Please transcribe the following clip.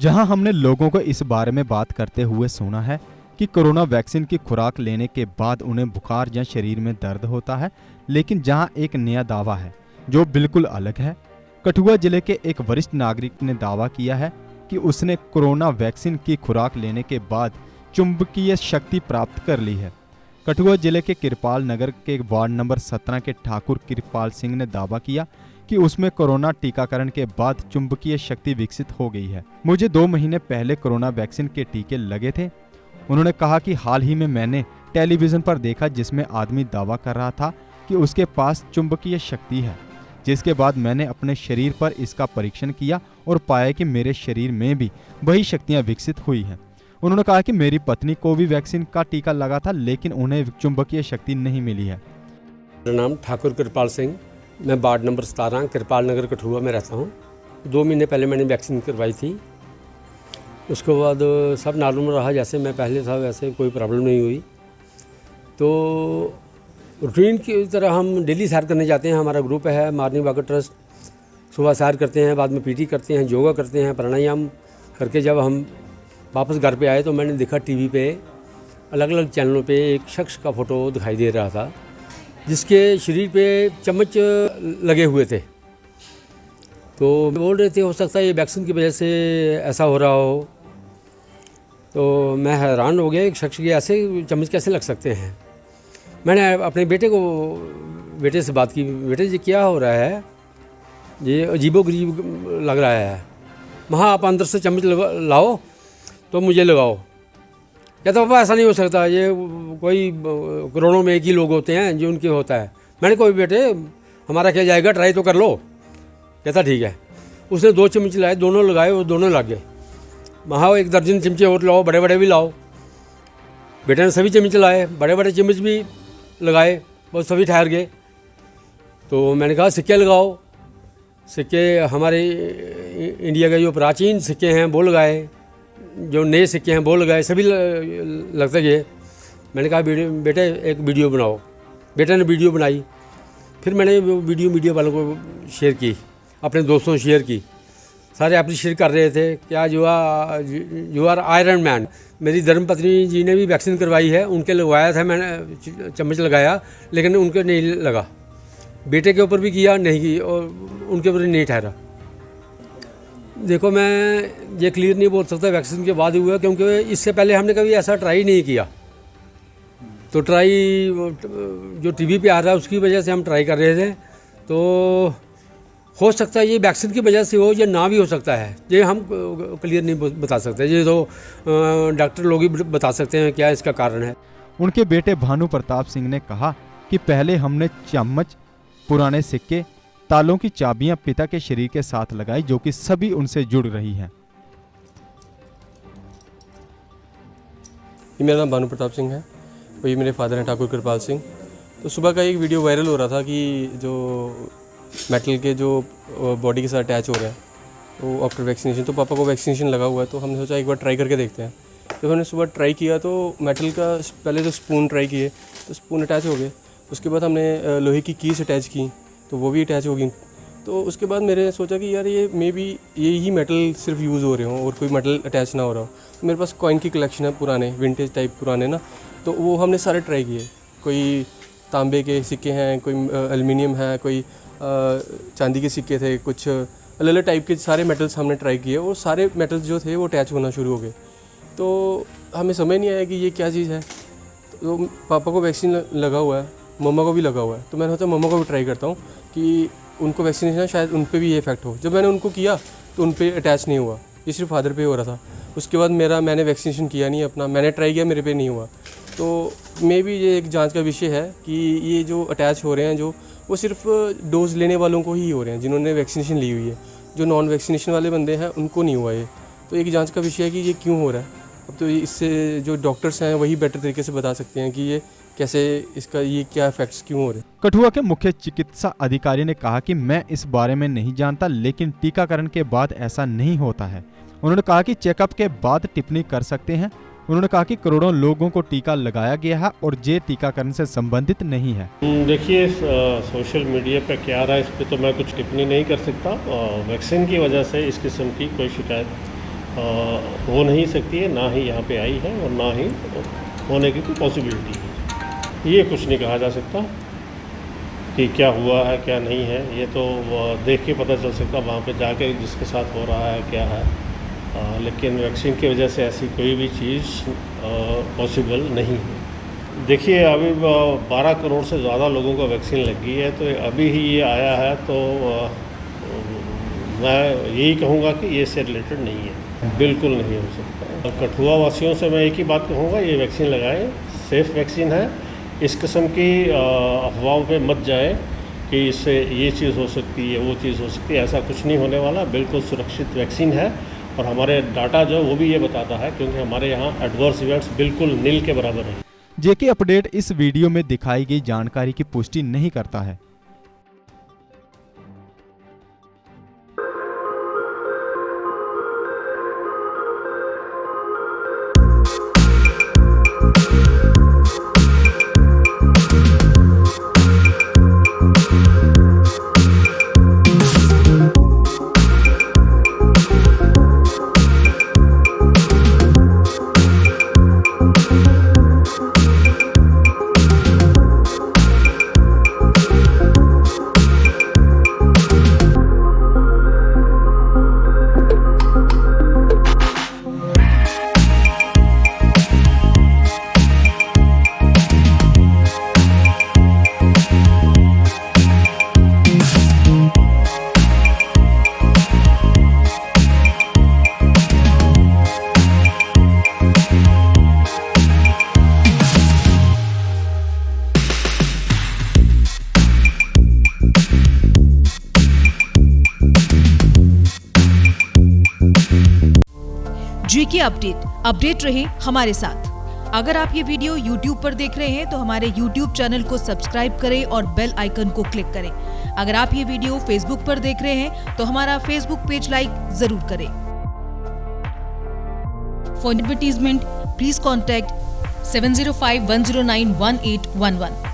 जहां हमने लोगों को इस बारे में बात करते हुए सुना है कि कोरोना वैक्सीन की खुराक लेने के बाद उन्हें बुखार या शरीर में दर्द होता है, लेकिन जहां एक नया दावा है जो बिल्कुल अलग है। कठुआ जिले के एक वरिष्ठ नागरिक ने दावा किया है कि उसने कोरोना वैक्सीन की खुराक लेने के बाद चुंबकीय शक्ति प्राप्त कर ली है। कठुआ जिले के कृपाल नगर के वार्ड नंबर 17 के ठाकुर कृपाल सिंह ने दावा किया कि उसमें कोरोना टीकाकरण के बाद चुंबकीय शक्ति विकसित हो गई है। मुझे 2 महीने पहले कोरोना वैक्सीन के टीके लगे थे। उन्होंने कहा कि हाल ही में मैंने टेलीविजन पर देखा जिसमें आदमी दावा कर रहा था कि उसके पास चुंबकीय शक्ति है, जिसके बाद मैंने अपने शरीर पर इसका परीक्षण किया और पाया कि मेरे शरीर में भी वही शक्तियां विकसित हुई हैं। उन्होंने कहा कि मेरी पत्नी को भी वैक्सीन का टीका लगा था, लेकिन उन्हें चुंबकीय शक्ति नहीं मिली है। मेरा नाम ठाकुर कृपाल सिंह, मैं वार्ड नंबर 17 कृपाल नगर कठुआ में रहता हूँ। 2 महीने पहले मैंने वैक्सीन करवाई थी। उसके बाद सब नॉर्मल रहा, जैसे मैं पहले था वैसे कोई प्रॉब्लम नहीं हुई। तो रूटीन की तरह हम डेली सैर करने जाते हैं। हमारा ग्रुप है मॉर्निंग वॉक ट्रस्ट। सुबह सैर करते हैं, बाद में पीटी करते हैं, योगा करते हैं, प्राणायाम करके जब हम वापस घर पे आए तो मैंने देखा टीवी पे अलग अलग चैनलों पे एक शख्स का फ़ोटो दिखाई दे रहा था जिसके शरीर पे चम्मच लगे हुए थे। तो बोल रहे थे हो सकता है ये वैक्सीन की वजह से ऐसा हो रहा हो। तो मैं हैरान हो गया, एक शख्स के ऐसे चम्मच कैसे लग सकते हैं। मैंने अपने बेटे से बात की, बेटे जी क्या हो रहा है, ये अजीबोगरीब लग रहा है। वहाँ आप अंदर से चम्मच लाओ तो मुझे लगाओ। कहता पापा ऐसा नहीं हो सकता, ये कोई करोड़ों में एक ही लोग होते हैं जो उनके होता है। मैंने कोई बेटे हमारा क्या जाएगा, ट्राई तो कर लो। कहता ठीक है। उसने 2 चम्मच लाए, दोनों लगाए और दोनों लग गए। वहाँ 1 दर्जन चमचे और लाओ, बड़े बड़े भी लाओ। बेटे ने सभी चम्मच लाए, बड़े बड़े चम्मच भी लगाए, बस सभी ठहर गए। तो मैंने कहा सिक्के लगाओ। सिक्के हमारे इंडिया के जो प्राचीन सिक्के हैं वो लगाए, जो नए सिक्के हैं वो लगाए, सभी लगते गए। मैंने कहा बेटे एक वीडियो बनाओ। बेटे ने वीडियो बनाई। फिर मैंने वो वीडियो मीडिया वालों को शेयर की, अपने दोस्तों से शेयर की। सारे अप्रिशिएट कर रहे थे, क्या यू आर आयरन मैन। मेरी धर्मपत्नी जी ने भी वैक्सीन करवाई है, उनके लगवाया था, मैंने चम्मच लगाया लेकिन उनके नहीं लगा। बेटे के ऊपर भी किया, नहीं की, और उनके ऊपर नहीं ठहरा। देखो मैं ये क्लियर नहीं बोल सकता वैक्सीन के बाद हुआ, क्योंकि इससे पहले हमने कभी ऐसा ट्राई नहीं किया। तो ट्राई जो टीवी पे आ रहा है उसकी वजह से हम ट्राई कर रहे थे। तो हो सकता है ये वैक्सीन की वजह से हो या ना भी हो सकता है, ये हम क्लियर नहीं बता सकते। ये तो डॉक्टर लोग ही बता सकते हैं क्या इसका कारण है। उनके बेटे भानु प्रताप सिंह ने कहा कि पहले हमने चम्मच, पुराने सिक्के, तालों की चाबियां पिता के शरीर के साथ लगाई, जो कि सभी उनसे जुड़ रही हैं। मेरा नाम भानु प्रताप सिंह है, वही मेरे फादर हैं ठाकुर कृपाल सिंह। तो सुबह का एक वीडियो वायरल हो रहा था कि जो मेटल के जो बॉडी के साथ अटैच हो रहे हैं वो आफ्टर वैक्सीनेशन, तो पापा को वैक्सीनेशन लगा हुआ है, तो हमने सोचा एक बार ट्राई करके देखते हैं। जब हमने सुबह ट्राई किया तो मेटल का पहले तो स्पून ट्राई किए तो स्पून अटैच हो गए। उसके बाद हमने लोहे की कीस अटैच की तो वो भी अटैच हो गई। तो उसके बाद मैंने सोचा कि यार ये मे बी ये ही मेटल सिर्फ यूज़ हो रहे हों और कोई मेटल अटैच ना हो रहा हो। तो मेरे पास कॉइन की कलेक्शन है, पुराने विंटेज टाइप पुराने ना, तो वो हमने सारे ट्राई किए। कोई तांबे के सिक्के हैं, कोई एल्युमिनियम है, कोई चांदी के सिक्के थे, कुछ अलग अलग टाइप के सारे मेटल्स हमने ट्राई किए और सारे मेटल्स जो थे वो अटैच होना शुरू हो गए। तो हमें समझ नहीं आया कि ये क्या चीज़ है। तो पापा को वैक्सीन लगा हुआ है, मम्मा को भी लगा हुआ है, तो मैंने सोचा मम्मा को भी ट्राई करता हूँ कि उनको वैक्सीनेशन शायद उन पर भी ये इफेक्ट हो। जब मैंने उनको किया तो उन पर अटैच नहीं हुआ, ये सिर्फ फादर पे हो रहा था। उसके बाद मैंने वैक्सीनेशन किया नहीं अपना, मैंने ट्राई किया, मेरे पे नहीं हुआ। तो मे भी ये एक जांच का विषय है कि ये जो अटैच हो रहे हैं जो वो सिर्फ डोज लेने वालों को ही हो रहे हैं, जिन्होंने वैक्सीनेशन ली हुई है। जो नॉन वैक्सीनेशन वाले बंदे हैं उनको नहीं हुआ ये। तो एक जांच का विषय है कि ये क्यों हो रहा है। अब तो इससे जो डॉक्टर्स हैं वही बेटर तरीके से बता सकते हैं कि ये कैसे, इसका ये क्या इफेक्ट्स क्यों हो रहे हैं। कठुआ के मुख्य चिकित्सा अधिकारी ने कहा कि मैं इस बारे में नहीं जानता, लेकिन टीकाकरण के बाद ऐसा नहीं होता है। उन्होंने कहा कि चेकअप के बाद टिप्पणी कर सकते हैं। उन्होंने कहा कि करोड़ों लोगों को टीका लगाया गया है और ये टीकाकरण से संबंधित नहीं है। देखिए सोशल मीडिया पे क्या आ रहा है इस पर तो मैं कुछ टिप्पणी नहीं कर सकता। वैक्सीन की वजह से इस किस्म की कोई शिकायत हो नहीं सकती है, ना ही यहाँ पे आई है और ना ही होने की कोई पॉसिबिलिटी है। ये कुछ नहीं कहा जा सकता कि क्या हुआ है क्या नहीं है, ये तो देख के पता चल सकता वहाँ पे जाके जिसके साथ हो रहा है क्या है। लेकिन वैक्सीन की वजह से ऐसी कोई भी चीज़ पॉसिबल नहीं है। देखिए अभी 12 करोड़ से ज़्यादा लोगों को वैक्सीन लग गई है, तो अभी ही ये आया है, तो मैं यही कहूँगा कि ये इससे रिलेटेड नहीं है, बिल्कुल नहीं हो सकता। कठुआ वासियों से मैं एक ही बात कहूँगा, ये वैक्सीन लगाएं, सेफ़ वैक्सीन है। इस किस्म की अफवाहों पे मत जाए कि इससे ये चीज़ हो सकती है वो चीज़ हो सकती है, ऐसा कुछ नहीं होने वाला। बिल्कुल सुरक्षित वैक्सीन है और हमारे डाटा जो वो भी ये बताता है, क्योंकि हमारे यहाँ एडवर्स इवेंट्स बिल्कुल नील के बराबर है। जेके अपडेट इस वीडियो में दिखाई गई जानकारी की पुष्टि नहीं करता है। जेके अपडेट रहे हमारे साथ। अगर आप ये वीडियो YouTube पर देख रहे हैं तो हमारे YouTube चैनल को सब्सक्राइब करें और बेल आइकन को क्लिक करें। अगर आप ये वीडियो Facebook पर देख रहे हैं तो हमारा Facebook पेज लाइक जरूर करें। For advertisement please contact 7051091811।